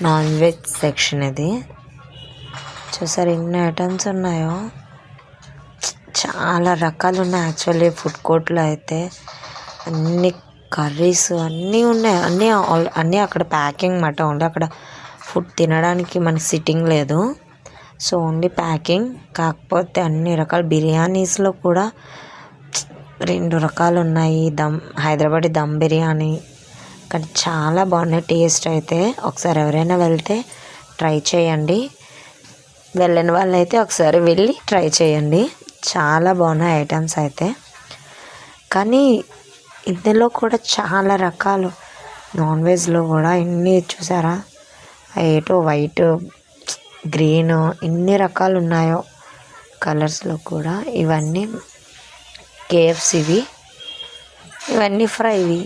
Non veg section ఇది. చూసారు ఎన్ని ఐటమ్స్ ఉన్నాయో, చాలా రకాలు ఉన్నాయి. యాక్చువల్లీ ఫుడ్ కోర్ట్లో అయితే అన్ని కర్రీస్ అన్నీ ఉన్నాయి. అన్నీ అక్కడ ప్యాకింగ్ మాట. ఓన్లీ అక్కడ ఫుడ్ తినడానికి మనకి సిట్టింగ్ లేదు. So only packing. కాకపోతే అన్ని రకాల బిర్యానీస్లో కూడా 2 రకాలు ఉన్నాయి. హైదరాబాదీ దమ్ బిర్యానీ, కానీ చాలా బాగున్నాయి టేస్ట్ అయితే. ఒకసారి ఎవరైనా వెళ్తే ట్రై చేయండి. వెళ్ళని వాళ్ళైతే ఒకసారి వెళ్ళి ట్రై చేయండి. చాలా బాగున్నాయి ఐటమ్స్ అయితే. కానీ ఇందులో కూడా చాలా రకాలు నాన్ వెజ్లో కూడా ఇన్ని చూసారా, ఏటో వైట్, గ్రీన్, ఎన్ని రకాలు ఉన్నాయో కలర్స్లో కూడా. ఇవన్నీ కేఎఫ్సివి, ఇవన్నీ ఫ్రైవి.